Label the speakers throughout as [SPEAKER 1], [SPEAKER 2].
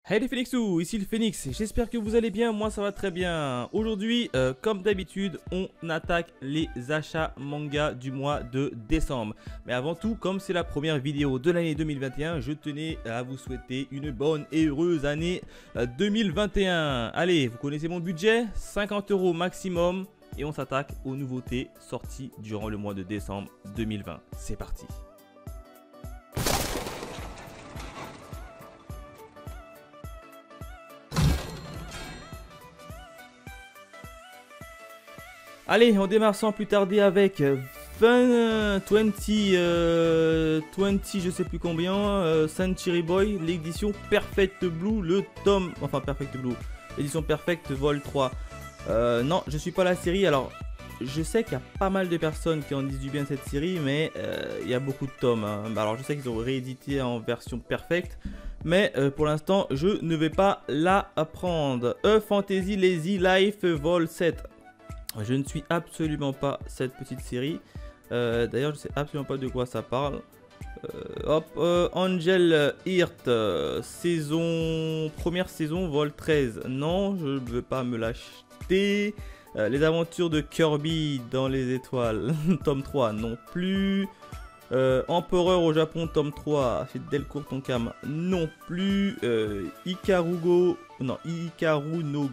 [SPEAKER 1] Hey les Phoenixous, ici le Phoenix, j'espère que vous allez bien, moi ça va très bien. Aujourd'hui, comme d'habitude, on attaque les achats manga du mois de décembre. Mais avant tout, comme c'est la première vidéo de l'année 2021, je tenais à vous souhaiter une bonne et heureuse année 2021. Allez, vous connaissez mon budget, 50 € maximum. Et on s'attaque aux nouveautés sorties durant le mois de décembre 2020. C'est parti. Allez, on démarre sans plus tarder avec 20, je sais plus combien, Century Boy, l'édition Perfect Blue, Perfect Blue, l'édition Perfect Vol 3. Non, je suis pas la série, alors je sais qu'il y a pas mal de personnes qui en disent du bien de cette série, mais il y a beaucoup de tomes. Hein. Alors je sais qu'ils ont réédité en version perfect, mais pour l'instant je ne vais pas la prendre. Fantasy Lazy Life Vol 7. Je ne suis absolument pas cette petite série. D'ailleurs, je sais absolument pas de quoi ça parle. Angel Heart, première saison, vol 13. Non, je ne veux pas me l'acheter. Les aventures de Kirby dans les étoiles, tome 3, non plus. Empereur au Japon, tome 3, chez Delcourt Tonkam, non plus. Ikaru no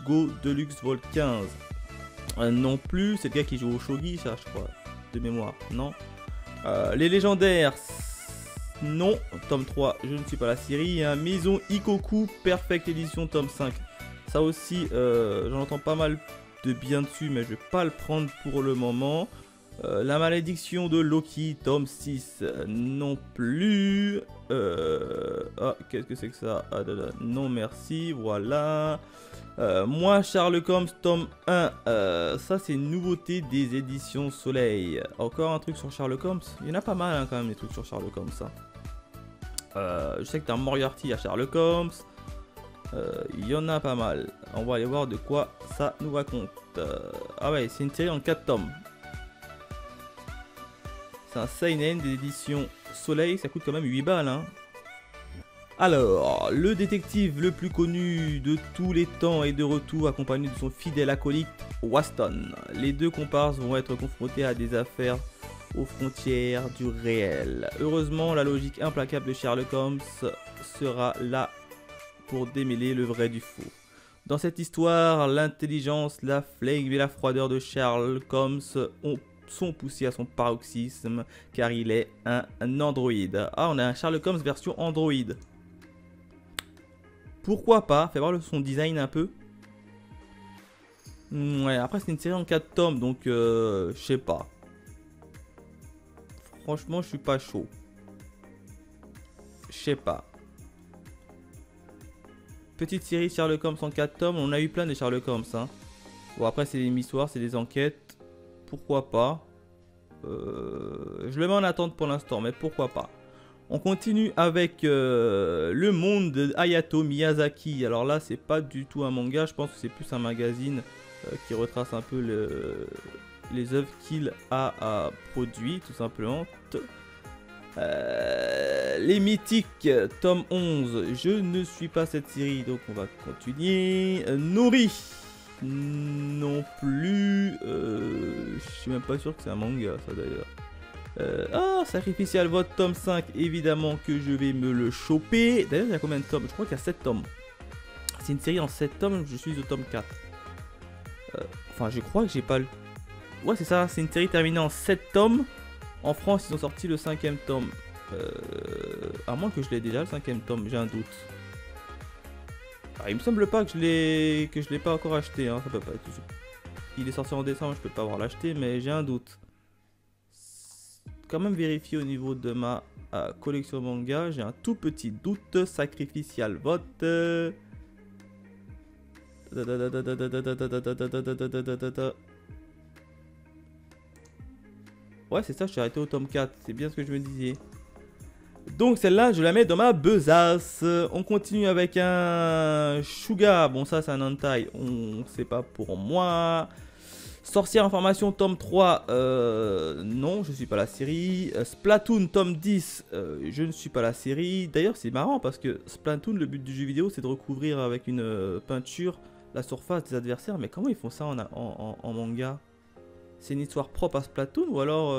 [SPEAKER 1] Go Deluxe vol 15. Non plus, c'est le gars qui joue au shogi, ça je crois, de mémoire, non. Les légendaires, non, tome 3, je ne suis pas la série. Hein. Maison Ikoku, Perfect Edition, tome 5. Ça aussi, j'en entends pas mal de bien dessus, mais je vais pas le prendre pour le moment. La malédiction de Loki, tome 6, non plus. Qu'est-ce que c'est que ça? Non merci, voilà. Moi Sherlock Holmes tome 1, ça c'est une nouveauté des éditions Soleil. Encore un truc sur Sherlock Holmes, il y en a pas mal hein, quand même des trucs sur Sherlock Holmes ça. Je sais que t'as Moriarty à Sherlock Holmes, il y en a pas mal. On va aller voir de quoi ça nous raconte. Ah ouais, c'est une série en 4 tomes. C'est un seinen des éditions Soleil, ça coûte quand même 8 balles hein. Alors, le détective le plus connu de tous les temps est de retour accompagné de son fidèle acolyte Waston. Les deux comparses vont être confrontés à des affaires aux frontières du réel. Heureusement, la logique implacable de Sherlock Holmes sera là pour démêler le vrai du faux. Dans cette histoire, l'intelligence, la flegme et la froideur de Sherlock Holmes sont poussés à son paroxysme car il est un androïde. Ah, on a un Sherlock Holmes version androïde. Pourquoi pas? Fais voir son design un peu. Ouais, après c'est une série en 4 tomes, donc je sais pas. Franchement, je suis pas chaud. Je sais pas. Petite série Sherlock Holmes en 4 tomes, on a eu plein de Sherlock Holmes. Hein. Bon, après c'est des histoires, c'est des enquêtes. Pourquoi pas? Je le mets en attente pour l'instant, mais pourquoi pas? On continue avec le monde de Hayato Miyazaki. Alors là, c'est pas du tout un manga, je pense que c'est plus un magazine qui retrace un peu les œuvres qu'il a produit, tout simplement. Les mythiques, tome 11. Je ne suis pas cette série, donc on va continuer. Nori. Non plus. Je suis même pas sûr que c'est un manga, ça d'ailleurs. Sacrificial Vote tome 5, évidemment que je vais me le choper. D'ailleurs, il y a combien de tomes? Je crois qu'il y a 7 tomes. C'est une série en 7 tomes, je suis au tome 4. Enfin, je crois que j'ai pas le... Ouais, c'est ça, c'est une série terminée en 7 tomes. En France, ils ont sorti le 5ème tome. À moins que je l'ai déjà, le 5ème tome, j'ai un doute. Alors, il me semble pas que je l'ai pas encore acheté, hein, ça peut pas être... Il est sorti en décembre, je peux pas avoir l'acheté, mais j'ai un doute. Quand même vérifier au niveau de ma collection manga, j'ai un tout petit doute. Sacrificial Vote. Ouais, c'est ça, je suis arrêté au tome 4, c'est bien ce que je me disais. Donc celle-là, je la mets dans ma besace. On continue avec un Shuga. Bon, ça, c'est un hentai. On sait pas pour moi. Sorcière Information, tome 3, non, je ne suis pas la série. Splatoon, tome 10, je ne suis pas la série. D'ailleurs, c'est marrant parce que Splatoon, le but du jeu vidéo, c'est de recouvrir avec une peinture la surface des adversaires. Mais comment ils font ça en manga? C'est une histoire propre à Splatoon ou alors...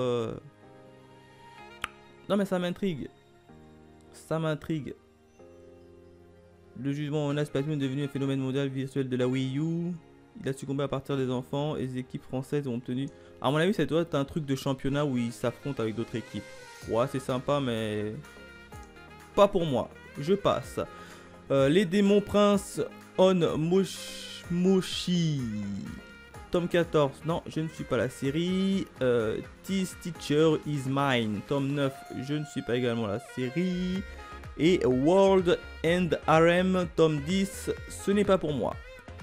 [SPEAKER 1] Non mais ça m'intrigue. Ça m'intrigue. Le jugement en Splatoon est devenu un phénomène mondial virtuel de la Wii U. Il a succombé à partir des enfants et les équipes françaises ont obtenu... À mon avis, ça doit être un truc de championnat où ils s'affrontent avec d'autres équipes. Ouais, c'est sympa, mais... Pas pour moi. Je passe. Les démons princes on Moshi. Tome 14. Non, je ne suis pas la série. This Teacher is Mine. Tome 9. Je ne suis pas également la série. Et World and Harem. Tome 10. Ce n'est pas pour moi.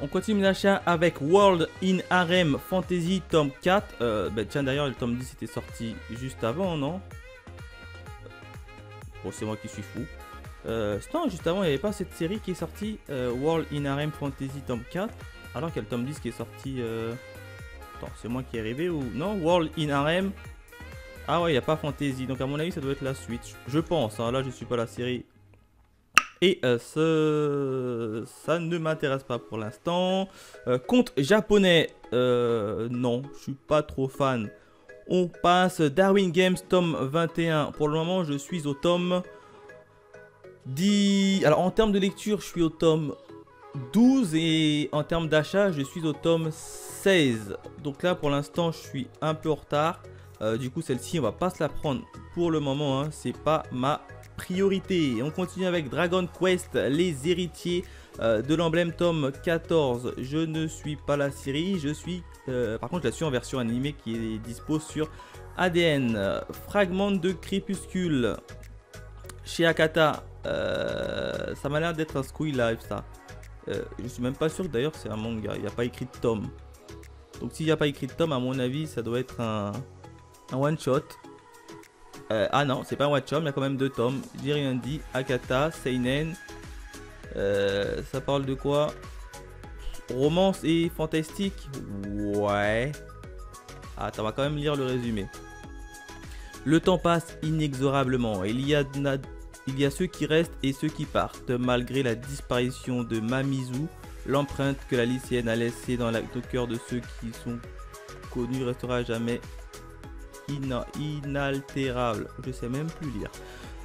[SPEAKER 1] On continue l'achat avec World in Harem Fantasy tome 4. Tiens, d'ailleurs, le tome 10 était sorti juste avant, non? Bon, c'est moi qui suis fou. Non, juste avant, il n'y avait pas cette série qui est sortie. World in Harem Fantasy tome 4. Alors qu'il y a le tome 10 qui est sorti. Attends, c'est moi qui est arrivé ou. Non, World in Harem. Ah ouais, il n'y a pas Fantasy. Donc, à mon avis, ça doit être la suite. Je pense. Hein, là, je ne suis pas la série. Et ça ne m'intéresse pas pour l'instant. Conte japonais, non, je suis pas trop fan. On passe Darwin Games, tome 21. Pour le moment, je suis au tome 10. Alors, en termes de lecture, je suis au tome 12. Et en termes d'achat, je suis au tome 16. Donc là, pour l'instant, je suis un peu en retard. Du coup, celle-ci, on va pas se la prendre pour le moment. Hein, c'est pas ma priorité. On continue avec Dragon Quest, les héritiers de l'emblème tome 14. Je ne suis pas la série, je suis par contre je la suis en version animée qui est dispo sur ADN. Fragment de crépuscule chez Akata. Ça m'a l'air d'être un Squee Live ça. Je suis même pas sûr que d'ailleurs c'est un manga, il n'y a pas écrit de tome. Donc s'il n'y a pas écrit de tome, à mon avis ça doit être un one shot. Ah non, c'est pas un one shot, mais il y a quand même 2 tomes. J'ai rien dit. Akata, Seinen. Ça parle de quoi? Romance et fantastique. Ouais. Attends, on va quand même lire le résumé. Le temps passe inexorablement. Il y a ceux qui restent et ceux qui partent. Malgré la disparition de Mamizu, l'empreinte que la lycéenne a laissée dans le cœur de ceux qui sont connus restera à jamais inaltérable. Je sais même plus lire.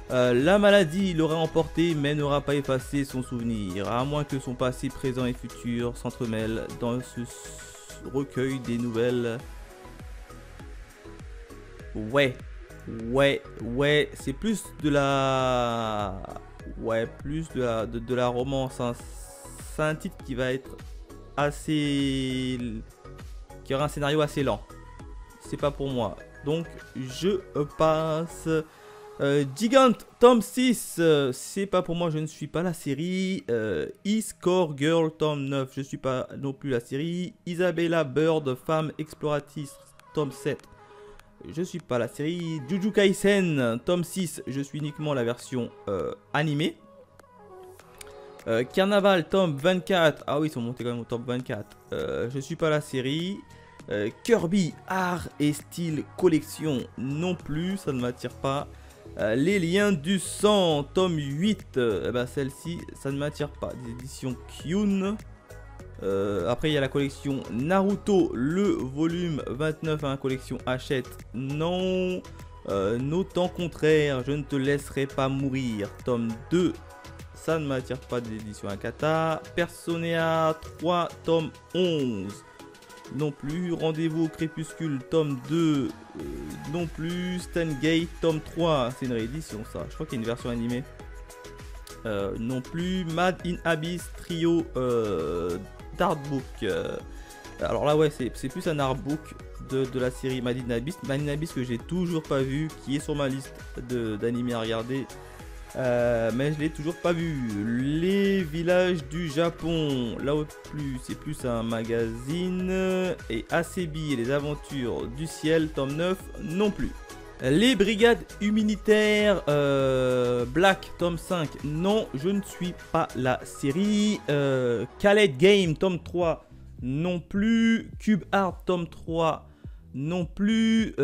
[SPEAKER 1] La maladie l'aura emporté mais n'aura pas effacé son souvenir, à moins que son passé, présent et futur s'entremêlent dans ce recueil des nouvelles. Ouais, c'est plus de la... Ouais, plus de la romance. Hein. C'est un titre qui va être assez... qui aura un scénario assez lent. C'est pas pour moi. Donc, je passe. Gigant, tome 6. C'est pas pour moi, je ne suis pas la série. E-Score Girl, tome 9. Je suis pas non plus la série. Isabella Bird, femme exploratrice, tome 7. Je suis pas la série. Jujutsu Kaisen, tome 6. Je suis uniquement la version animée. Carnaval, tome 24. Ah oui, ils sont montés quand même au tome 24. Je suis pas la série. Kirby Art et Style Collection non plus, ça ne m'attire pas. Les liens du sang, tome 8, celle-ci, ça ne m'attire pas. Des éditions Kyun. Après, il y a la collection Naruto, le volume 29, hein, collection Hachette. Non. Notant contraire, je ne te laisserai pas mourir. Tome 2, ça ne m'attire pas. Des éditions Akata. Personnea 3, tome 11. Non plus. Rendez-vous au crépuscule, tome 2. Non plus. Stangate, tome 3. C'est une réédition, ça. Je crois qu'il y a une version animée. Non plus. Mad in Abyss, trio d'artbook. Alors là, ouais, c'est plus un artbook de la série Mad in Abyss. Mad in Abyss que j'ai toujours pas vu, qui est sur ma liste d'animés à regarder. Mais je l'ai toujours pas vu. Les villages du Japon, là au plus, c'est plus un magazine. Et Asebi et les aventures du ciel, tome 9, non plus. Les brigades humanitaires, Black, tome 5, non, je ne suis pas la série. Khaled Game, tome 3, non plus. Cube Art tome 3 non plus.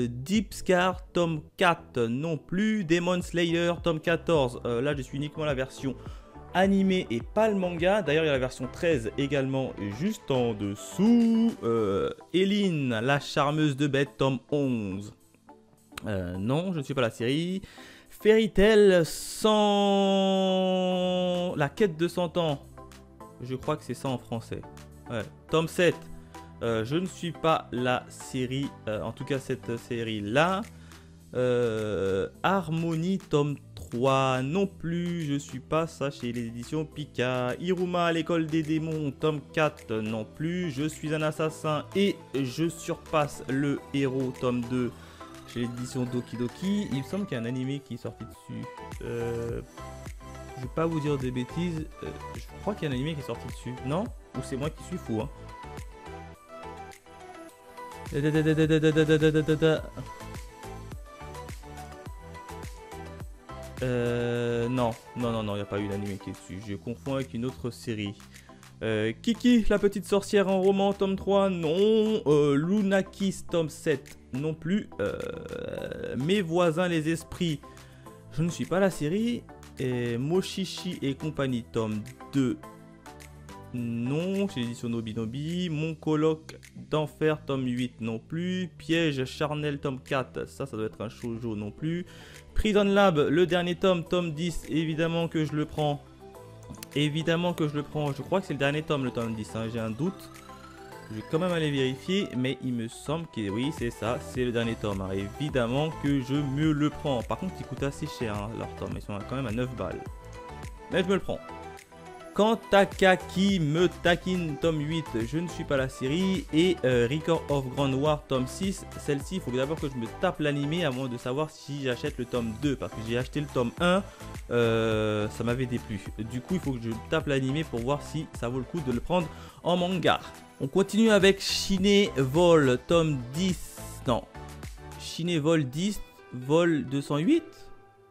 [SPEAKER 1] Deep Scar tome 4 non plus. Demon Slayer tome 14. Là je suis uniquement la version animée et pas le manga. D'ailleurs il y a la version 13 également juste en dessous. Eline, la charmeuse de bête tome 11. Non, je ne suis pas la série. Fairy Tail sans... La quête de 100 ans. Je crois que c'est ça en français. Ouais. Tome 7. Je ne suis pas la série. En tout cas cette série-là. Harmonie tome 3 non plus. Je suis pas ça chez les éditions Pika. Iruma, l'école des démons tome 4 non plus. Je suis un assassin et je surpasse le héros tome 2. Chez l'édition Doki Doki, il me semble qu'il y a un animé qui est sorti dessus. Je vais pas vous dire des bêtises. Je crois qu'il y a un animé qui est sorti dessus. Non? Ou c'est moi qui suis fou, hein? Non, il n'y a pas eu d'animé qui est dessus. Je confonds avec une autre série. Kiki, la petite sorcière en roman, tome 3, non. Lunakis, tome 7, non plus. Mes voisins les esprits, je ne suis pas la série. Et Moshishi et compagnie, tome 2, non. Chez l'édition Nobinobi. Mon coloc d'enfer, tome 8, non plus. Piège charnel, tome 4, ça doit être un shoujo, non plus. Prison Lab, le dernier tome, tome 10, évidemment que je le prends. Évidemment que je le prends. Je crois que c'est le dernier tome, le tome 10. Hein. J'ai un doute. Je vais quand même aller vérifier. Mais il me semble que oui, c'est ça. C'est le dernier tome. Hein. Évidemment que je me le prends. Par contre, ils coûtent assez cher, hein, leurs tomes. Ils sont quand même à 9 balles. Mais je me le prends. Quand Takaki me taquine, tome 8, je ne suis pas la série. Et Record of Grand War, tome 6. Celle-ci, il faut d'abord que je me tape l'animé avant de savoir si j'achète le tome 2. Parce que j'ai acheté le tome 1, ça m'avait déplu. Du coup, il faut que je tape l'animé pour voir si ça vaut le coup de le prendre en manga. On continue avec Shiné-Vol, tome 10. Non, Shiné-Vol 10, vol 208.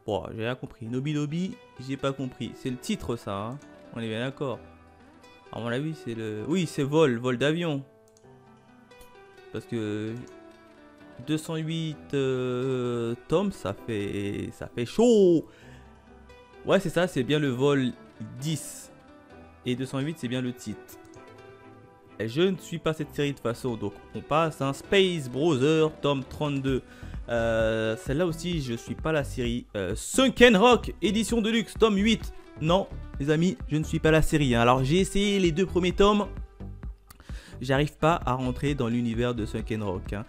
[SPEAKER 1] Bon, j'ai rien compris. Nobinobi, j'ai pas compris. C'est le titre, ça, hein. On est bien d'accord. À mon avis, c'est le... Oui, c'est vol d'avion. Parce que 208 tomes, ça fait chaud. Ouais, c'est ça, c'est bien le vol 10. Et 208, c'est bien le titre. Et je ne suis pas cette série de façon, donc on passe à Space Brother, tome 32. Celle-là aussi, je suis pas la série. Sunken Rock, édition de luxe, tome 8. Non, les amis, je ne suis pas la série. Hein. Alors, j'ai essayé les 2 premiers tomes. J'arrive pas à rentrer dans l'univers de Sunken Rock. Hein.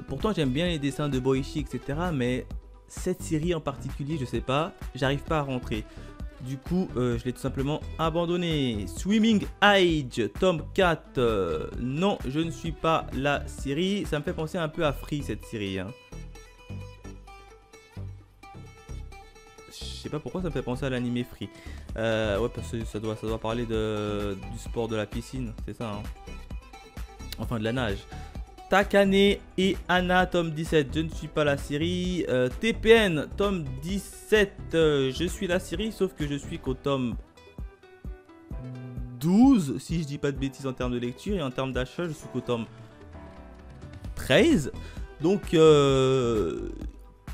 [SPEAKER 1] Pourtant, j'aime bien les dessins de Boichi, etc. Mais cette série en particulier, je sais pas. J'arrive pas à rentrer. Du coup, je l'ai tout simplement abandonné. Swimming Age, tome 4. Non, je ne suis pas la série. Ça me fait penser un peu à Free, cette série. Hein. Je sais pas pourquoi ça me fait penser à l'anime Free. Ouais, parce que ça doit parler du sport de la piscine, c'est ça. Hein. Enfin, de la nage. Takane et Anna, tome 17, je ne suis pas la série. TPN, tome 17, je suis la série, sauf que je suis qu'au tome 12, si je dis pas de bêtises en termes de lecture. Et en termes d'achat, je suis qu'au tome 13. Donc,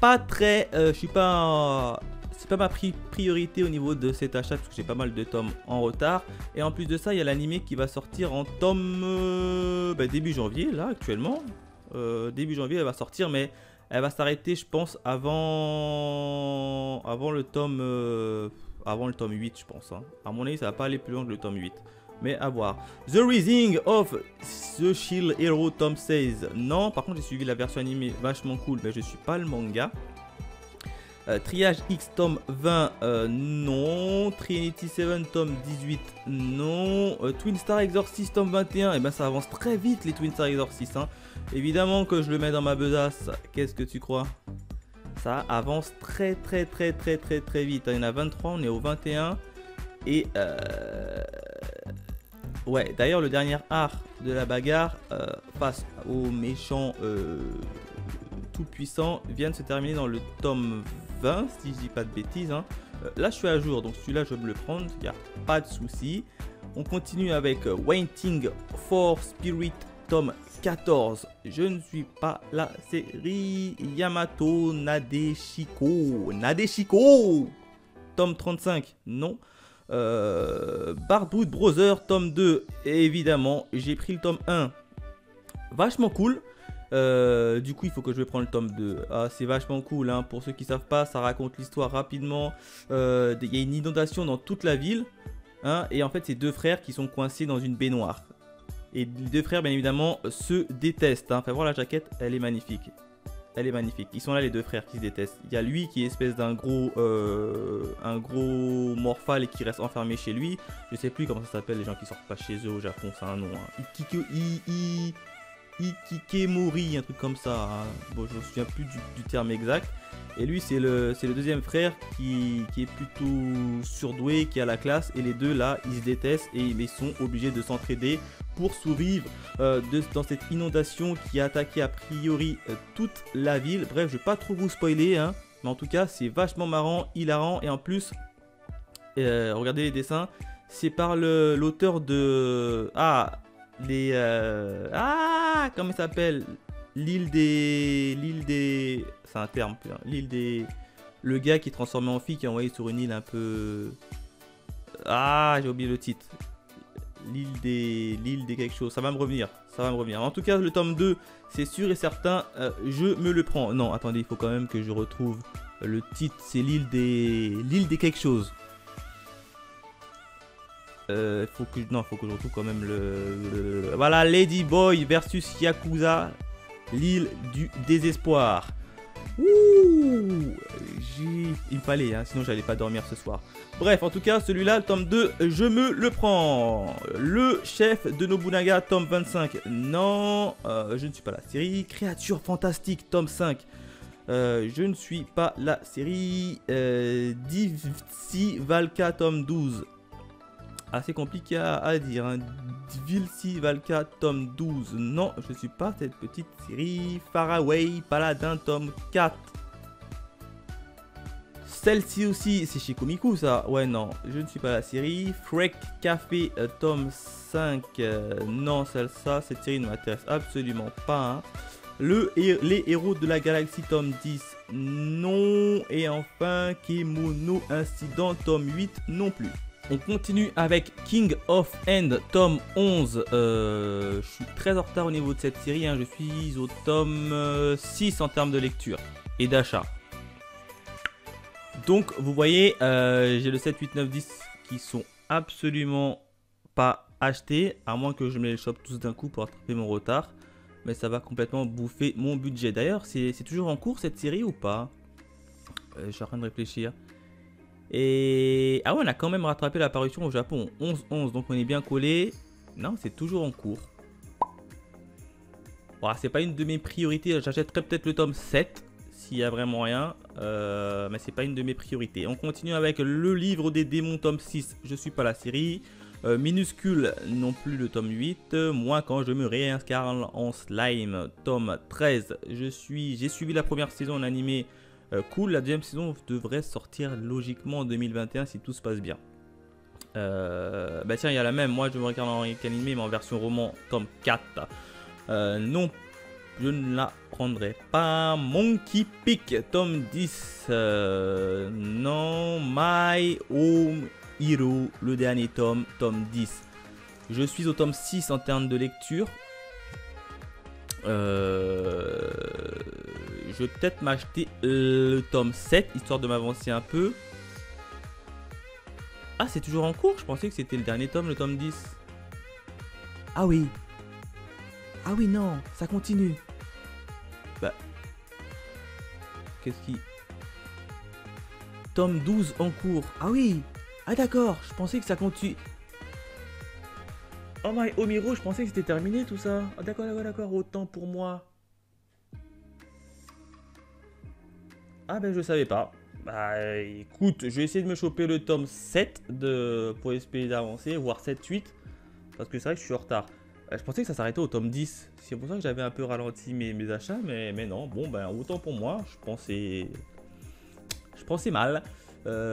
[SPEAKER 1] pas très... je suis pas... C'est pas ma priorité au niveau de cet achat parce que j'ai pas mal de tomes en retard. Et en plus de ça, il y a l'animé qui va sortir en tome début janvier, là, actuellement. Début janvier, elle va sortir, mais elle va s'arrêter, je pense, avant le tome 8, je pense. Hein. À mon avis, ça va pas aller plus loin que le tome 8. Mais à voir. The Rising of the Shield Hero, tome 16. Non, par contre, j'ai suivi la version animée, vachement cool, mais je suis pas le manga. Triage X tome 20, non. Trinity 7 tome 18, non. Twin Star Exorcist tome 21, et ben ça avance très vite les Twin Star Exorcist. Hein. Évidemment que je le mets dans ma besace. Qu'est-ce que tu crois? Ça avance très vite. Il y en a 23, on est au 21. Et ouais, d'ailleurs le dernier art de la bagarre face aux méchants tout puissant vient de se terminer dans le tome 20, si je dis pas de bêtises. Hein. Là je suis à jour, donc celui-là je vais me le prendre, il n'y a pas de souci. On continue avec Waiting for Spirit, tome 14. Je ne suis pas la série. Yamato Nadeshiko. Nadeshiko, tome 35. Non. Bardwood Brothers, tome 2. Et évidemment, j'ai pris le tome 1. Vachement cool. Du coup, il faut que je vais prendre le tome 2. Ah, c'est vachement cool, hein. Pour ceux qui savent pas, ça raconte l'histoire rapidement. Il y a une inondation dans toute la ville. Hein, et en fait, c'est deux frères qui sont coincés dans une baignoire. Et les deux frères, bien évidemment, se détestent. Hein. Enfin, voir la jaquette, elle est magnifique. Elle est magnifique. Ils sont là, les deux frères qui se détestent. Il y a lui qui est espèce d'un gros morphale et qui reste enfermé chez lui. Je sais plus comment ça s'appelle, les gens qui sortent pas chez eux au Japon, c'est un nom. Hein. Ikikemori, un truc comme ça. Hein. Bon, je me souviens plus du terme exact. Et lui, c'est le deuxième frère qui est plutôt surdoué, qui a la classe. Et les deux, là, ils se détestent et ils sont obligés de s'entraider pour survivre dans cette inondation qui a attaqué a priori toute la ville. Bref, je vais pas trop vous spoiler. Hein, mais en tout cas, c'est vachement marrant, hilarant. Et en plus, regardez les dessins. C'est par l'auteur de... comment il s'appelle? L'île des... C'est un terme, putain. L'île des... Le gars qui est transformé en fille, qui est envoyé sur une île un peu... j'ai oublié le titre. L'île des quelque chose. Ça va me revenir. En tout cas, le tome 2, c'est sûr et certain, je me le prends. Non, attendez, il faut quand même que je retrouve le titre. C'est l'île des quelque chose. Faut que je retrouve quand même Voilà, Lady Boy versus Yakuza, l'île du désespoir. Ouh, il me fallait, hein, sinon j'allais pas dormir ce soir. Bref, en tout cas, celui-là, le tome 2, je me le prends. Le chef de Nobunaga, tome 25. Non, je ne suis pas la série. Créature fantastique, tome 5. Je ne suis pas la série. Divsi Valka, tome 12. Assez compliqué à dire. Hein. Vilsi Valka, tome 12. Non, je ne suis pas cette petite série. Faraway Paladin, tome 4. Celle-ci aussi, c'est chez Komiku ça. Ouais, non, je ne suis pas la série. Freak Café, tome 5. Non, cette série ne m'intéresse absolument pas. Hein. Les héros de la galaxie, tome 10. Non. Et enfin, Kemono Incident, tome 8. Non plus. On continue avec King of End, tome 11. Je suis très en retard au niveau de cette série. Hein. Je suis au tome 6 en termes de lecture et d'achat. Donc, vous voyez, j'ai le 7, 8, 9, 10 qui sont absolument pas achetés. À moins que je me les chope tous d'un coup pour rattraper mon retard. Mais ça va complètement bouffer mon budget. D'ailleurs, c'est toujours en cours cette série ou pas? Je suis en train de réfléchir. Et... Ah ouais, on a quand même rattrapé la parution au Japon. 11-11, donc on est bien collé. Non, c'est toujours en cours. Bon, c'est pas une de mes priorités. J'achèterai peut-être le tome 7, s'il y a vraiment rien. Mais c'est pas une de mes priorités. On continue avec le livre des démons, tome 6. Je suis pas la série. Minuscule, non plus le tome 8. Moi, quand je me réincarne en slime, tome 13. J'ai suivi la première saison en animé. Cool, la deuxième saison devrait sortir logiquement en 2021 si tout se passe bien. Bah tiens, il y a la même. Moi, je me regarde en animé, mais en version roman, tome 4. Non, je ne la prendrai pas. Monkey Pick, tome 10. Non, My Home Hero, le dernier tome, tome 10. Je suis au tome 6 en termes de lecture. Je vais peut-être m'acheter le tome 7, histoire de m'avancer un peu. Ah, c'est toujours en cours? Je pensais que c'était le dernier tome, le tome 10. Ah oui. Ah oui, non, ça continue. Bah. Qu'est-ce qui... Tome 12 en cours. Ah oui. Ah d'accord, je pensais que ça continue. Oh my Omiro, je pensais que c'était terminé tout ça. Ah d'accord, autant pour moi. Ah ben je savais pas. Bah écoute, je vais essayer de me choper le tome 7 pour espérer d'avancer, voire 7-8. Parce que c'est vrai que je suis en retard. Je pensais que ça s'arrêtait au tome 10. C'est pour ça que j'avais un peu ralenti mes achats, mais non. Bon ben autant pour moi, je pensais mal.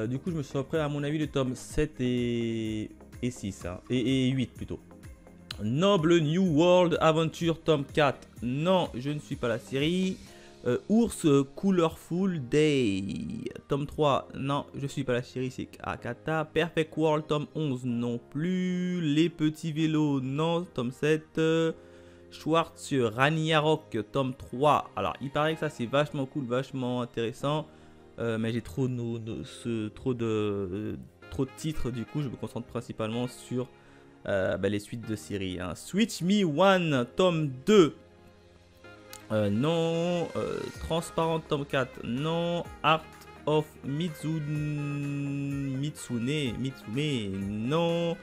[SPEAKER 1] Du coup je me suis repris à mon avis le tome 7 et et 6, hein, et 8 plutôt. Noble New World Adventure tome 4, non, je ne suis pas la série. Ours Colorful Day, tome 3, non, je suis pas la série, c'est Akata. Perfect World, tome 11, non plus. Les petits vélos, non, tome 7. Schwartz Ragnarok, tome 3. Alors, il paraît que ça, c'est vachement cool, vachement intéressant. Mais j'ai trop de titres, du coup, je me concentre principalement sur les suites de séries. Hein. Switch Me One, tome 2. Non. Transparent, tome 4. Non. Art of Mitsume. Non.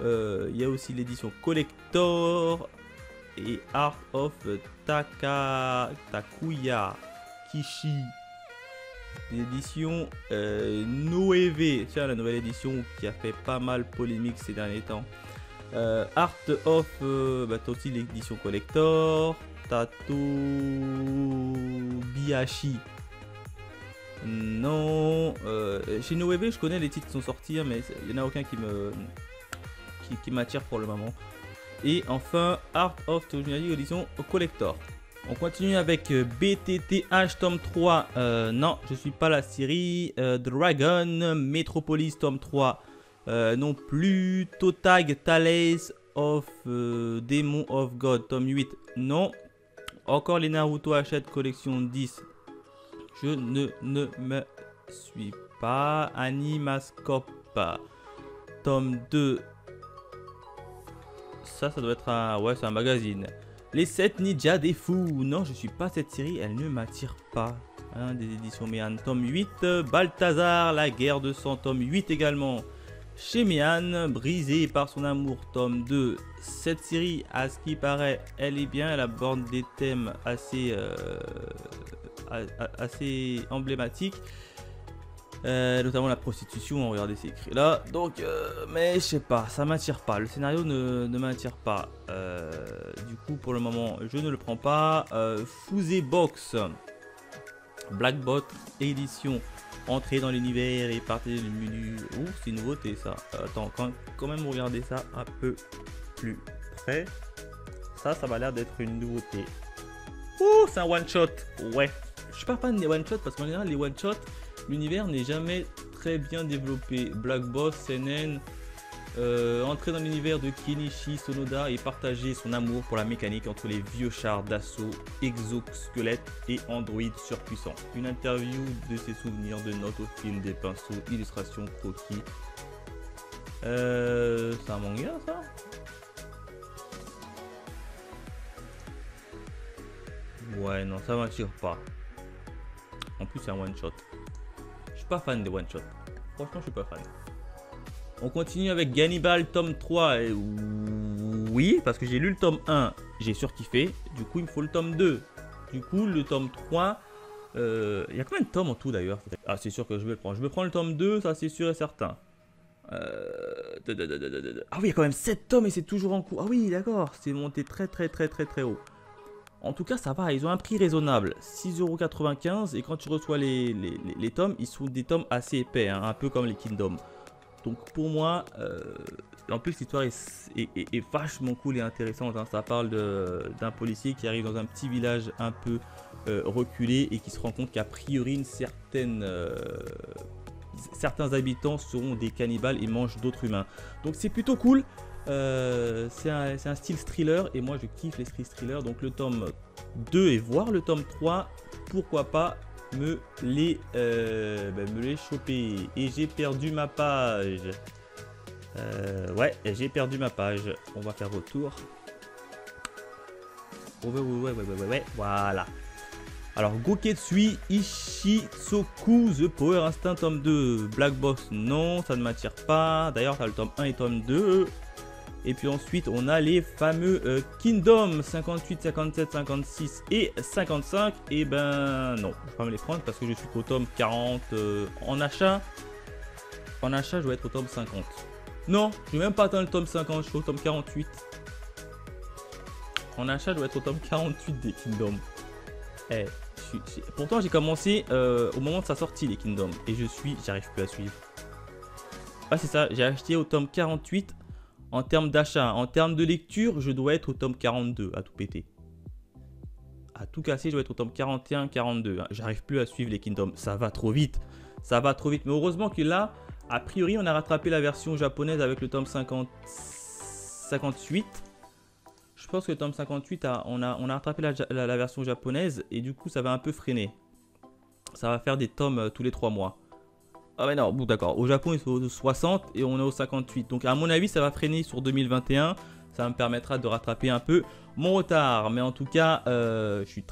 [SPEAKER 1] Il y a aussi l'édition Collector. Et Art of Takuya Kishi. L'édition Noévé. Tiens, la nouvelle édition qui a fait pas mal polémique ces derniers temps. Art of. T'as aussi l'édition Collector. Tato Biashi. Non. Chez Noévé, je connais les titres qui sont sortis, hein, mais il n'y en a aucun qui m'attire pour le moment. Et enfin, Art of édition Collector. On continue avec BTTH tome 3. Non, je suis pas la série. Dragon Metropolis tome 3. Non plus. Totag Thales of Demon of God tome 8. Non. Encore les Naruto Hachette collection 10. Je ne me suis pas. Animascope tome 2. Ça doit être un... Ouais, c'est un magazine. Les 7 Ninjas des Fous. Non, je suis pas cette série. Elle ne m'attire pas. Hein, des éditions Méan, tome 8. Balthazar, la guerre de sang, tome 8 également. Chez Méan, brisé par son amour, tome 2. Cette série, à ce qui paraît, elle est bien. Elle aborde des thèmes assez emblématiques. Notamment la prostitution, regardez ces écrits là. Donc, mais je sais pas, ça m'attire pas. Le scénario ne m'attire pas. Du coup, pour le moment, je ne le prends pas. Fusée Box, Blackbot édition. Entrée dans l'univers et partez du menu. Ouh, c'est une nouveauté ça. Attends, quand même regarder ça un peu plus près. Ça m'a l'air d'être une nouveauté. Ouh, c'est un one shot. Ouais. Je suis pas fan des one shots parce qu'en général, les one shots, l'univers n'est jamais très bien développé. Black Boss, CNN, entrer dans l'univers de Kenichi Sonoda et partager son amour pour la mécanique entre les vieux chars d'assaut, exosquelettes et androïdes surpuissants. Une interview de ses souvenirs, de notes au fil, des pinceaux, illustrations, croquis. C'est un manga ça? Ouais, non, ça m'attire pas. En plus, c'est un one shot. Je suis pas fan des one shot. Franchement, je suis pas fan. On continue avec Gannibal tome 3. Et oui, parce que j'ai lu le tome 1, j'ai surkiffé. Du coup, il me faut le tome 2. Du coup, le tome 3, il y a combien de tomes en tout d'ailleurs? Ah, c'est sûr que je vais le prendre. Je vais prendre le tome 2, ça c'est sûr et certain. Ah oui, il y a quand même 7 tomes et c'est toujours en cours. Ah oui, d'accord, c'est monté très haut. En tout cas, ça va, ils ont un prix raisonnable, 6,95 € et quand tu reçois les tomes, ils sont des tomes assez épais, hein, un peu comme les Kingdom. Donc pour moi, en plus l'histoire est vachement cool et intéressante, hein. Ça parle d'un policier qui arrive dans un petit village un peu reculé et qui se rend compte qu'a priori certains habitants seront des cannibales et mangent d'autres humains. Donc c'est plutôt cool. C'est un style thriller et moi je kiffe les thrillers, donc le tome 2 et voir le tome 3, pourquoi pas me les choper. Et j'ai perdu ma page. Ouais, j'ai perdu ma page. On va faire retour. Ouais, voilà. Alors Goketsui Ishizoku The Power Instinct tome 2. Black Box, non, ça ne m'attire pas. D'ailleurs, tu as le tome 1 et tome 2. Et puis ensuite, on a les fameux Kingdom 58, 57, 56 et 55. Et ben non, je vais pas me les prendre parce que je suis qu'au tome 40 en achat. En achat, je dois être au tome 50. Non, je vais même pas atteindre le tome 50, je suis au tome 48. En achat, je dois être au tome 48 des Kingdom. Pourtant, j'ai commencé au moment de sa sortie, les Kingdom. Et j'arrive plus à suivre. Ah, c'est ça, j'ai acheté au tome 48 en termes d'achat. En termes de lecture, je dois être au tome 42 à tout péter. À tout casser, je dois être au tome 41, 42. J'arrive plus à suivre les Kingdoms. Ça va trop vite. Ça va trop vite. Mais heureusement que là, a priori, on a rattrapé la version japonaise avec le tome 58. Je pense que le tome 58, on a rattrapé la version japonaise. Et du coup, ça va un peu freiner. Ça va faire des tomes tous les 3 mois. Ah mais non, bon d'accord. Au Japon, ils sont au 60 et on est au 58. Donc à mon avis, ça va freiner sur 2021. Ça me permettra de rattraper un peu mon retard. Mais en tout cas, je suis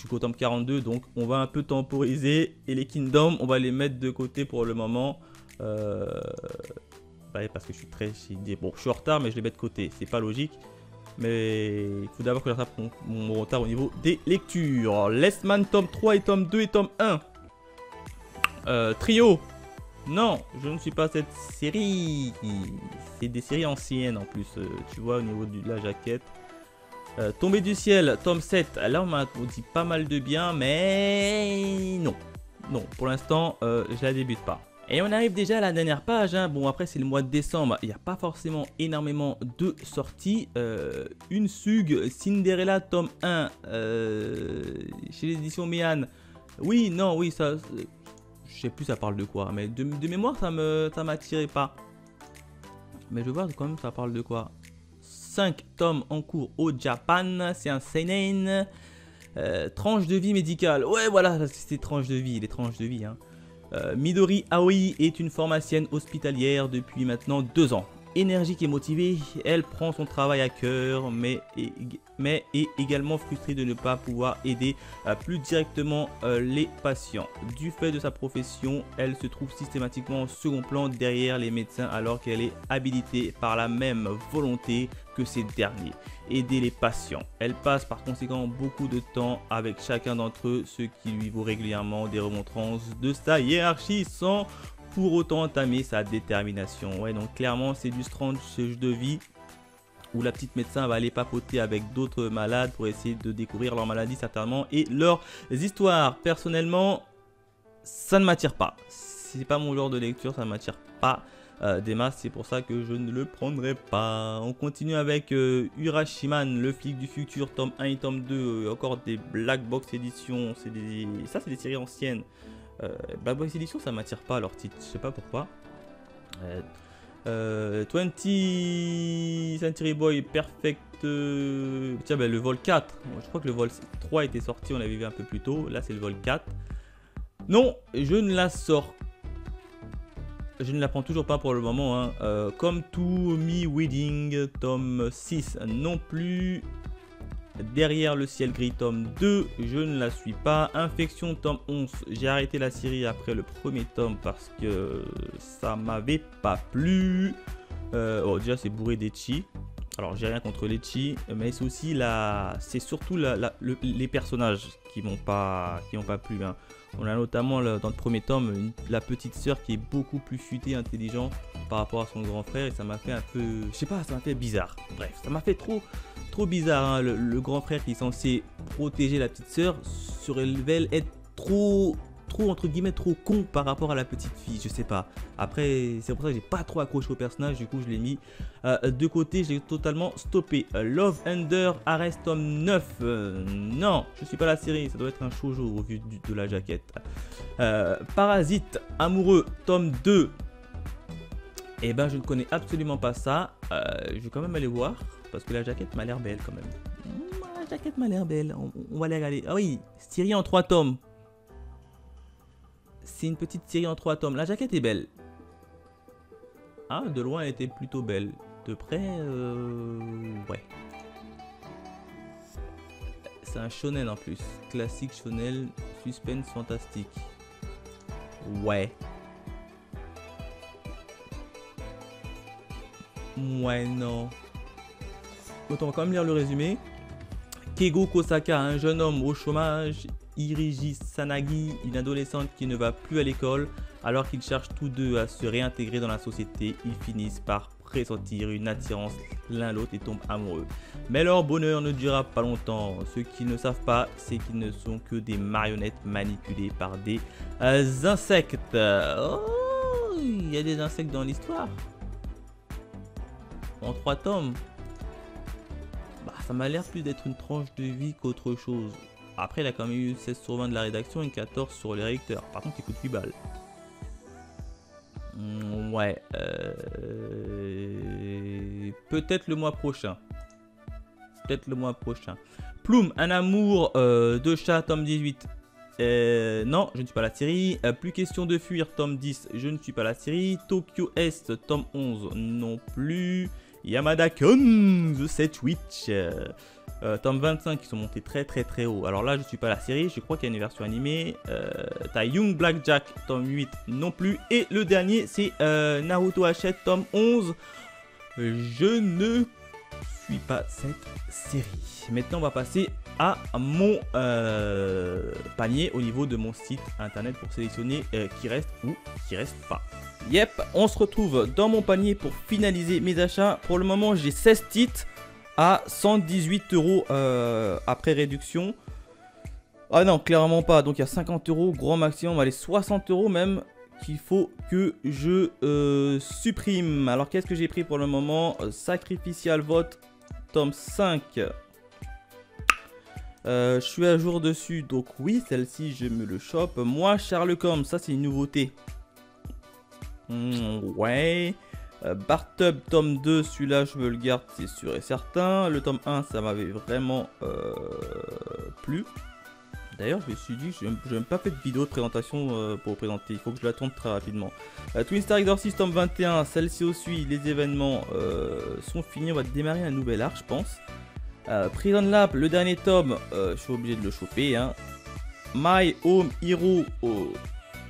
[SPEAKER 1] qu'au tome 42. Donc on va un peu temporiser. Et les Kingdoms, on va les mettre de côté pour le moment. Parce que je suis en retard, mais je les mets de côté. C'est pas logique. Mais il faut d'abord que je rattrape mon retard au niveau des lectures. Last Man, tome 3 et tome 2 et tome 1. Trio. Non, je ne suis pas cette série. C'est des séries anciennes en plus. Tu vois au niveau de la jaquette. Tombée du ciel, tome 7. Là on m'a dit pas mal de bien, mais non. Non, pour l'instant, je la débute pas. Et on arrive déjà à la dernière page. Hein. Bon, après c'est le mois de décembre. Il n'y a pas forcément énormément de sorties. Une Sug, Cinderella, tome 1. Chez les éditions Méan. Oui, non, oui, ça... Je sais plus ça parle de quoi, mais de mémoire ça m'attirait pas. Mais je vois quand même ça parle de quoi. 5 tomes en cours au Japon, c'est un seinen. Tranche de vie médicale. Ouais voilà, c'était tranche de vie, les tranches de vie. Hein. Midori Aoi est une pharmacienne hospitalière depuis maintenant 2 ans. Énergique et motivée, elle prend son travail à cœur, mais est également frustrée de ne pas pouvoir aider plus directement les patients. Du fait de sa profession, elle se trouve systématiquement en second plan derrière les médecins alors qu'elle est habilitée par la même volonté que ces derniers, aider les patients. Elle passe par conséquent beaucoup de temps avec chacun d'entre eux, ce qui lui vaut régulièrement des remontrances de sa hiérarchie sans pour autant entamer sa détermination. Ouais, donc clairement c'est du strange de vie où la petite médecin va aller papoter avec d'autres malades pour essayer de découvrir leur maladie certainement et leurs histoires. Personnellement, ça ne m'attire pas. C'est pas mon genre de lecture, ça ne m'attire pas des masses, c'est pour ça que je ne le prendrai pas. On continue avec Urashiman, le flic du futur, tome 1 et tome 2, encore des Black Box éditions, ça c'est des séries anciennes. Black Box Edition ça m'attire pas leur titre, je sais pas pourquoi. 20 Century Boy Perfect. Tiens, le vol 4. Je crois que le vol 3 était sorti, on l'avait vu un peu plus tôt. Là c'est le vol 4. Non, je ne la sors. Je ne la prends toujours pas pour le moment. Hein. Come to Me Wedding, tome 6 non plus. Derrière le ciel gris, tome 2, je ne la suis pas. Infection, tome 11, j'ai arrêté la série après le premier tome parce que ça m'avait pas plu. Oh, déjà, c'est bourré d'ecchi. Alors, j'ai rien contre l'ecchi, mais c'est aussi c'est surtout les personnages qui m'ont pas plu. Hein. On a notamment dans le premier tome la petite sœur qui est beaucoup plus futée, intelligente par rapport à son grand frère et ça m'a fait un peu, je sais pas, ça m'a fait bizarre. Bref, ça m'a fait trop bizarre. Hein. Le grand frère qui est censé protéger la petite sœur se révèle être trop entre guillemets trop con par rapport à la petite fille, je sais pas. Après c'est pour ça que j'ai pas trop accroché au personnage, du coup je l'ai mis de côté, j'ai totalement stoppé. Love Under Arrest tome 9, non, je suis pas la série, ça doit être un shoujo au vu de la jaquette. Parasite Amoureux tome 2, et ben je ne connais absolument pas ça. Je vais quand même aller voir parce que la jaquette m'a l'air belle quand même. La jaquette m'a l'air belle, on va aller regarder. Ah oui, série en 3 tomes. C'est une petite série en 3 tomes. La jaquette est belle. Ah, de loin, elle était plutôt belle. De près, ouais. C'est un shonen en plus. Classique shonen, suspense fantastique. Ouais. Ouais, non. Donc, on va quand même lire le résumé. Keigo Kosaka, un jeune homme au chômage. Iriji Sanagi, une adolescente qui ne va plus à l'école. Alors qu'ils cherchent tous deux à se réintégrer dans la société, ils finissent par pressentir une attirance l'un l'autre et tombent amoureux. Mais leur bonheur ne durera pas longtemps. Ceux qui ne savent pas, c'est qu'ils ne sont que des marionnettes manipulées par des insectes. Oh, il y a des insectes dans l'histoire. En 3 tomes. Bah, ça m'a l'air plus d'être une tranche de vie qu'autre chose. Après, il a quand même eu 16 sur 20 de la rédaction et 14 sur les lecteurs. Par contre, il coûte 8 balles. Ouais. Peut-être le mois prochain. Peut-être le mois prochain. Plume, un amour de chat, tome 18. Non, je ne suis pas la série. Plus question de fuir, tome 10. Je ne suis pas la série. Tokyo Est, tome 11. Non plus. Yamada-kun, The Set Witch. Tome 25 qui sont montés très haut. Alors là, je suis pas la série. Je crois qu'il y a une version animée. T'as Young Blackjack, tome 8. Non plus. Et le dernier, c'est Naruto Hachette, tome 11. Je ne suis pas cette série. Maintenant, on va passer à mon panier au niveau de mon site internet pour sélectionner qui reste ou qui reste pas. Yep, on se retrouve dans mon panier pour finaliser mes achats. Pour le moment, j'ai 16 titres à 118 € après réduction. Ah non, clairement pas. Donc il y a 50 € grand maximum, allez 60 € même qu'il faut que je supprime. Alors qu'est-ce que j'ai pris pour le moment? Sacrificial Vote, tome 5. Je suis à jour dessus, donc oui, celle-ci je me le chope. Moi, Sherlock Holmes, ça c'est une nouveauté. Ouais. Bartub, tome 2, celui-là je me le garde, c'est sûr et certain. Le tome 1, ça m'avait vraiment plu. D'ailleurs, je me suis dit, je n'ai même pas fait de vidéo de présentation pour présenter. Il faut que je la tourne très rapidement. Twin Star Exorcist, tome 21, celle-ci aussi, les événements sont finis. On va démarrer un nouvel arc, je pense. Prison Lab, le dernier tome, je suis obligé de le choper. Hein. My Home Hero,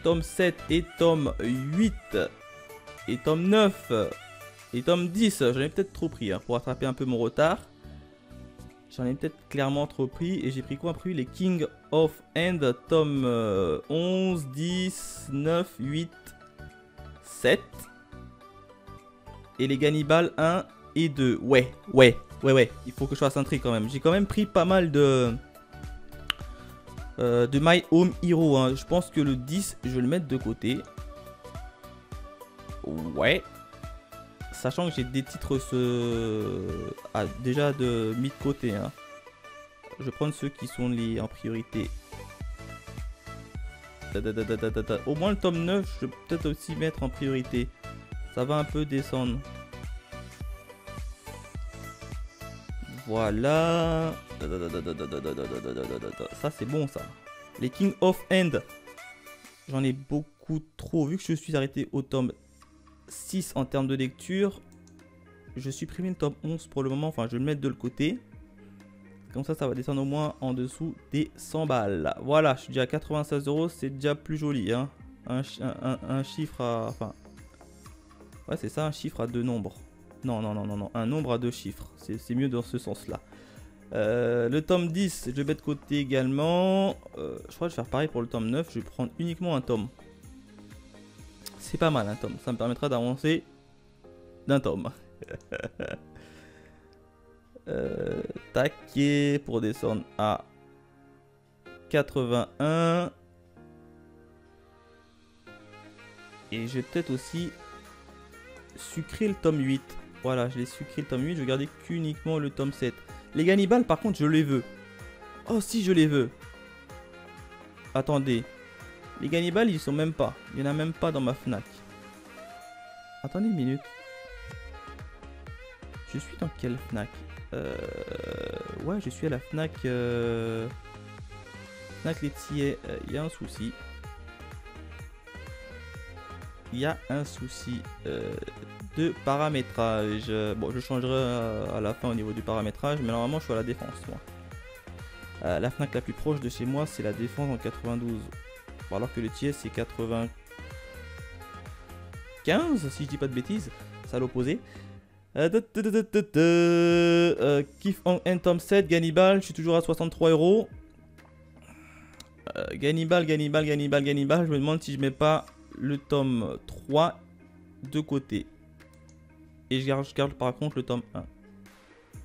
[SPEAKER 1] tome 7 et tome 8. Et tome 9. Et tome 10. J'en ai peut-être trop pris hein, pour rattraper un peu mon retard. J'en ai peut-être clairement trop pris. Et j'ai pris quoi? Pris les King of End, tome 11, 10, 9, 8, 7. Et les Gannibal 1 et 2. Ouais. Il faut que je fasse un tri quand même. J'ai quand même pris pas mal de My Home Hero. Hein. Je pense que le 10, je vais le mettre de côté. Ouais. Sachant que j'ai des titres déjà mis de côté. Hein. Je vais prendre ceux qui sont en priorité. Au moins le tome 9, je vais peut-être aussi mettre en priorité. Ça va un peu descendre. Voilà. Ça c'est bon ça. Les King of End. J'en ai beaucoup trop. Vu que je suis arrêté au tome 6 en termes de lecture. Je supprime le tome 11 pour le moment. Enfin je vais le mettre de le côté. Comme ça va descendre au moins en dessous des 100 balles. Voilà, je suis déjà à 96 €. C'est déjà plus joli. Hein. Un chiffre à... Enfin... Ouais c'est ça, un chiffre à deux nombres. Non, un nombre à deux chiffres. C'est mieux dans ce sens-là. Le tome 10, je vais mettre de côté également. Je crois que je vais faire pareil pour le tome 9. Je vais prendre uniquement un tome. C'est pas mal un tome. Ça me permettra d'avancer d'un tome. Taquet pour descendre à 81. Et je vais peut-être aussi sucrer le tome 8. Voilà, je l'ai sucré le tome 8, je vais garder qu'uniquement le tome 7. Les Gannibal, par contre, je les veux. Oh, si, je les veux. Attendez. Les Gannibal, ils sont même pas. Il n'y en a même pas dans ma Fnac. Attendez une minute. Je suis dans quelle Fnac? Ouais, je suis à la Fnac. Fnac laitier. Il y a un souci. Il y a un souci de paramétrage. Bon, je changerai à la fin au niveau du paramétrage, mais normalement je suis à la Défense moi. La Fnac la plus proche de chez moi c'est la Défense en 92. Bon, alors que le Thiers c'est 95 si je dis pas de bêtises. C'est à l'opposé. Kiff en End tome 7, Gannibal, je suis toujours à 63 €. Gannibal, je me demande si je mets pas le tome 3 de côté. Et je garde par contre le tome 1.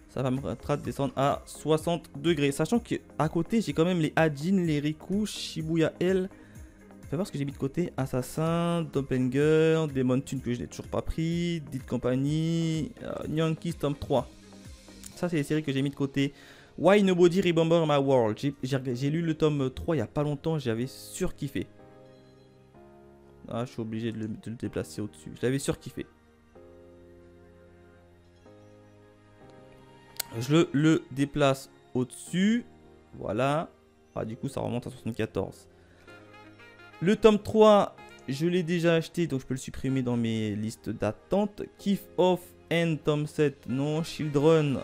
[SPEAKER 1] Ça va me descendre à 60 degrés. Sachant qu'à côté, j'ai quand même les Hajin, les Riku, Shibuya L. Fais voir ce que j'ai mis de côté. Assassin, Doppelganger, Demon Tune que je n'ai toujours pas pris, Dead Company, Nyankees tome 3. Ça, c'est les séries que j'ai mis de côté. Why Nobody Remember My World. J'ai lu le tome 3 il n'y a pas longtemps, j'avais surkiffé. Ah, je suis obligé de le déplacer au-dessus. Je l'avais surkiffé. Je le déplace au-dessus. Voilà. Ah, du coup, ça remonte à 74. Le tome 3, je l'ai déjà acheté, donc je peux le supprimer dans mes listes d'attente. Kiff Off End, tome 7. Non, Children.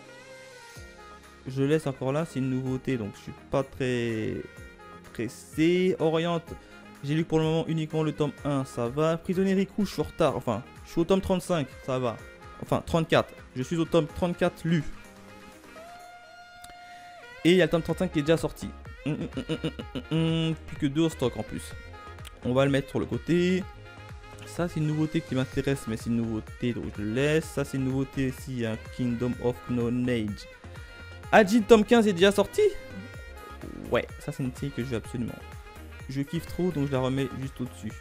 [SPEAKER 1] Je laisse encore là, c'est une nouveauté, donc je suis pas très pressé. Orient, j'ai lu pour le moment uniquement le tome 1, ça va. Prisonnier Riku, je suis en retard. Enfin, je suis au tome 35, ça va. Enfin, 34. Je suis au tome 34 lu. Et il y a le tome 35 qui est déjà sorti. Plus que 2 au stock en plus. On va le mettre sur le côté. Ça, c'est une nouveauté qui m'intéresse, mais c'est une nouveauté, donc je le laisse. Ça, c'est une nouveauté aussi, hein, Kingdom of Knowledge. Ajin tome 15 est déjà sorti. Ouais, ça, c'est une série que je veux absolument. Je kiffe trop, donc je la remets juste au-dessus.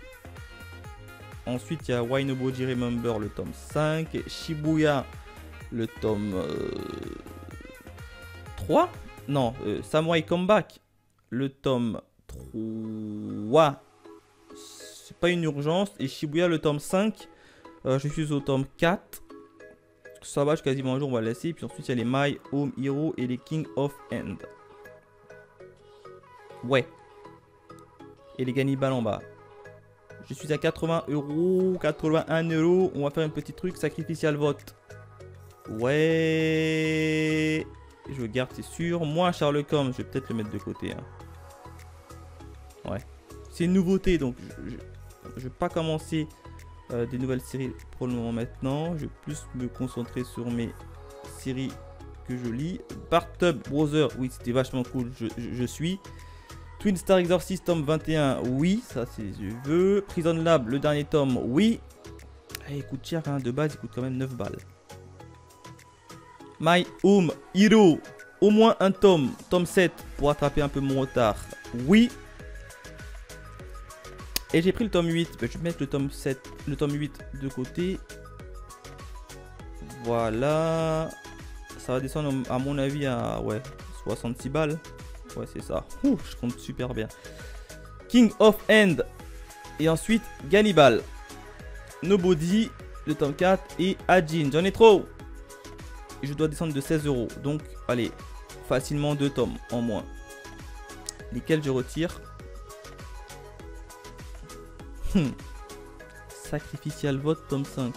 [SPEAKER 1] Ensuite, il y a Why Nobody Remember, le tome 5. Shibuya, le tome 3. Non, Samurai Comeback, le tome 3. C'est pas une urgence. Et Shibuya, le tome 5. Je suis au tome 4. Ça va, je suis quasiment un jour, on va le laisser. Puis ensuite, il y a les My Home Hero et les King of End. Ouais. Et les Gannibal en bas. Je suis à 80 €, 81 €. On va faire un petit truc, sacrificial vote. Ouais. Je garde, c'est sûr. Moi, Sherlock Holmes, je vais peut-être le mettre de côté. Hein. Ouais. C'est une nouveauté, donc je vais pas commencer des nouvelles séries pour le moment maintenant. Je vais plus me concentrer sur mes séries que je lis. Bartub Brother, oui, c'était vachement cool. Je suis. Twin Star Exorcist, tome 21, oui, ça c'est je veux. Prison Lab, le dernier tome, oui. Il coûte cher, hein, de base, il coûte quand même 9 balles. My Home Hero, au moins un tome, tome 7, pour attraper un peu mon retard, oui. Et j'ai pris le tome 8, je vais mettre le tome 7, le tome 8 de côté. Voilà. Ça va descendre à mon avis à, ouais, 66 balles. Ouais, c'est ça. Ouh, je compte super bien. King of End. Et ensuite, Gannibal. Nobody, le tome 4. Et Ajin. J'en ai trop. Et je dois descendre de 16 €. Donc, allez, facilement 2 tomes en moins. Lesquels je retire. Sacrificial Vote, tome 5.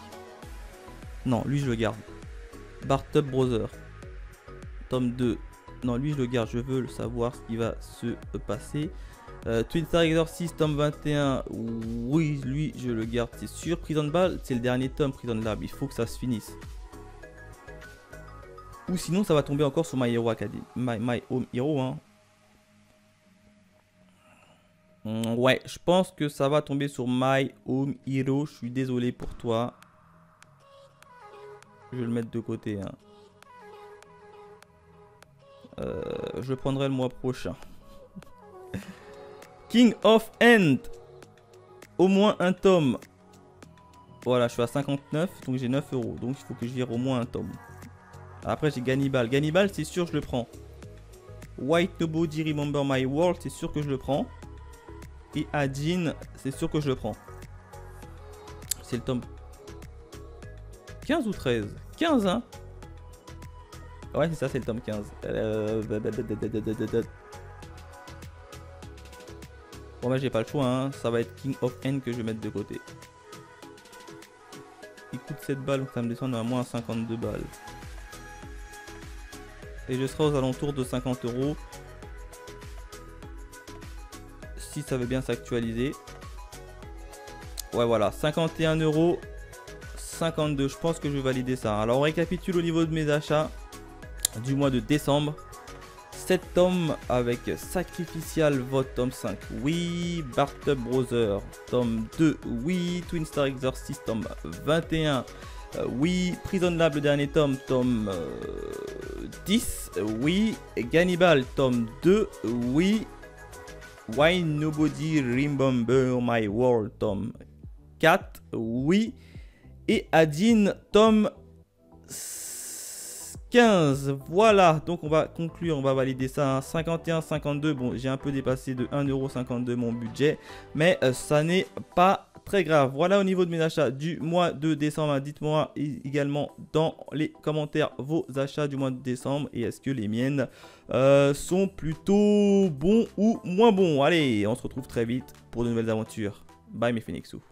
[SPEAKER 1] Non, lui, je le garde. Bartub Brother. Tome 2. Non, lui, je le garde. Je veux savoir ce qui va se passer. Twin Star Exorcist, tome 21. Oui, lui, je le garde, c'est sûr. Prison Ball, c'est le dernier tome, Prison Lab. Il faut que ça se finisse. Ou sinon, ça va tomber encore sur My Hero Academy. My Home Hero, hein. Ouais, je pense que ça va tomber sur My Home Hero. Je suis désolé pour toi. Je vais le mettre de côté, hein. Je prendrai le mois prochain. King of End. Au moins un tome. Voilà, je suis à 59, donc j'ai 9 €. Donc il faut que je vire au moins un tome. Après j'ai Gannibal. Gannibal, c'est sûr que je le prends. White Nobody Remember My World, c'est sûr que je le prends. Et Ajin, c'est sûr que je le prends. C'est le tome 15 ou 13 ? 15, hein. Ouais, c'est ça, c'est le tome 15. Bon, bah, j'ai pas le choix, hein. Ça va être King of N que je vais mettre de côté. Il coûte 7 balles, donc ça me descend à moins 52 balles. Et je serai aux alentours de 50 €. Si ça veut bien s'actualiser. Ouais, voilà, 51 €. 52, je pense que je vais valider ça. Alors, on récapitule au niveau de mes achats du mois de décembre. 7 tomes avec Sacrificial Vote, tome 5, oui. Bartub Brother, tome 2, oui. Twin Star Exorcist, tome 21, oui. Prison Lab, le dernier tome, tome 10, oui. Gannibal, tome 2, oui. Why Nobody Remember My World, tome 4, oui. Et Adine, tome 15. Voilà, donc on va conclure, on va valider ça. 51,52. Bon, j'ai un peu dépassé de 1,52 € mon budget, mais ça n'est pas très grave. Voilà au niveau de mes achats du mois de décembre. Dites-moi également dans les commentaires vos achats du mois de décembre et est-ce que les miennes sont plutôt bons ou moins bons. Allez, on se retrouve très vite pour de nouvelles aventures. Bye mes Phoenixous.